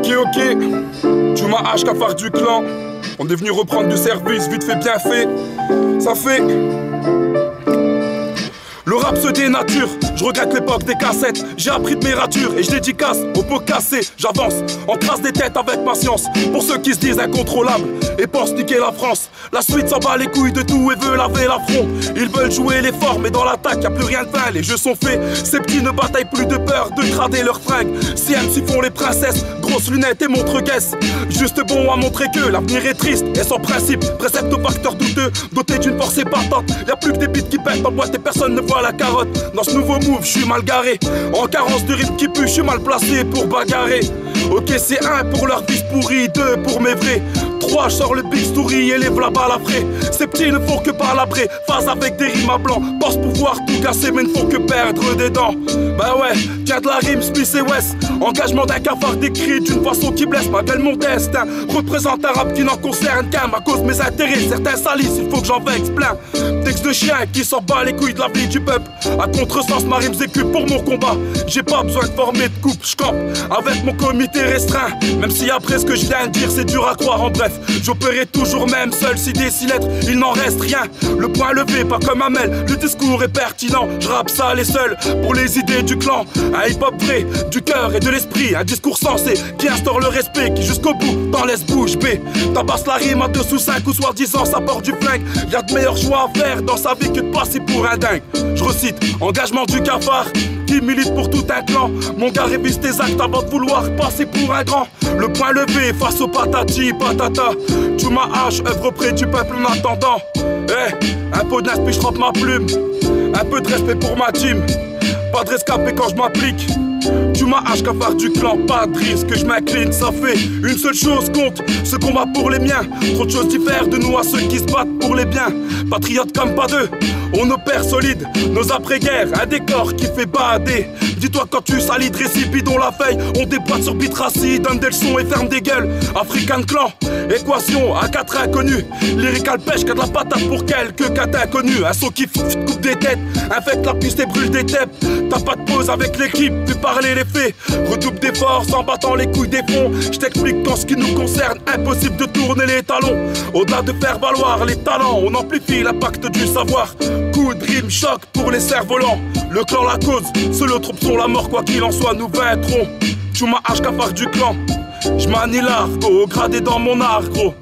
Ok, tu m'as H cafard du clan. On est venu reprendre du service, vite fait bien fait. Ça fait. Le rap se dénature, je regrette l'époque des cassettes. J'ai appris de mes ratures et je dédicace aux pots cassés. J'avance, on trace des têtes avec patience. Pour ceux qui se disent incontrôlables et pensent niquer la France. La suite s'en bat les couilles de tout et veut laver l'affront. Ils veulent jouer les forts mais dans l'attaque y'a plus rien de vain. Les jeux sont faits, ces petits ne bataillent plus de peur de crader leurs fringues. Si MC font les princesses, grosses lunettes et montre guesse. Juste bon à montrer que l'avenir est triste et sans principe. Précepte aux facteurs douteux, doté d'une force épatante. Y'a plus que des beats qui pètent en boîte et personne ne voit la carotte. Dans ce nouveau move, je suis mal garé. En carence de rythme qui pue, je suis mal placé pour bagarrer. Ok, c'est 1 pour leur vis pourrie, 2 pour mes vrais. 3, je sors le big story et les v'là balafrés. Ces petits ne font que palabrer, phase avec des rimes à blanc. Pense pouvoir tout casser mais ne font que perdre des dents. Bah ouais, tiens de la rime Smith et West. Engagement d'un cafard décrit d'une façon qui blesse ma belle mon destin. Représente un rap qui n'en concerne qu'un. À cause de mes intérêts, certains salissent, il faut que j'en vexe plein. Texte de chien qui s'en bat les couilles de la vie du peuple. À contresens, ma rime s'écupe pour mon combat. J'ai pas besoin de former de coupe, j'campe avec mon comité restreint. Même si après ce que je viens de dire c'est dur à croire, en bref j'opérais toujours même seul. Si des 6 lettres, il n'en reste rien. Le point levé, pas comme Amel, le discours est pertinent. Je rappe ça les seuls pour les idées du clan. Un hip-hop vrai, du cœur et de l'esprit. Un discours sensé qui instaure le respect, qui jusqu'au bout t'en laisse bouche bée. Tabasse la rime à 2 sous 5 ou soi-disant ça porte du flingue. Y'a de meilleurs choix à faire dans sa vie que de passer pour un dingue. Je recite, engagement du cafard qui milite pour tout un clan. Mon gars révise tes actes avant de vouloir passer pour un grand. Le point levé face au patati patata. Tu m'as H, œuvre auprès du peuple en attendant. Un peu d'inspi, je trempe ma plume. Un peu de respect pour ma team. Pas de rescapé quand je m'applique. Tu m'as H cafard du clan, pas de risque, je m'incline, ça fait une seule chose compte, ce combat pour les miens. Trop de choses diffèrent de nous à ceux qui se battent pour les biens. Patriotes comme pas deux, on opère solide, nos après-guerres, un décor qui fait bader. Dis-toi quand tu salis de récits, bidon la feuille, on déboîte sur bitracie, donne des leçons et ferme des gueules. African clan, équation à 4 inconnus, lyrical pêche, qu'a de la patate pour quelques catins inconnus. Un son qui coupe des têtes, infecte la piste et brûle des têtes. T'as pas de pause avec l'équipe, fais parler les faits. Redouble d'efforts en battant les couilles des fonds. Je t'explique qu'en ce qui nous concerne, impossible de tourner les talons. Au-delà de faire valoir les talents, on amplifie l'impact du savoir. Coup de rime, choc pour les cerfs-volants. Le clan la cause, seuls autres options la mort, quoi qu'il en soit, nous vaincrons. Tu m'as H cafard du clan, je manie l'argot, gradé dans mon art, gros.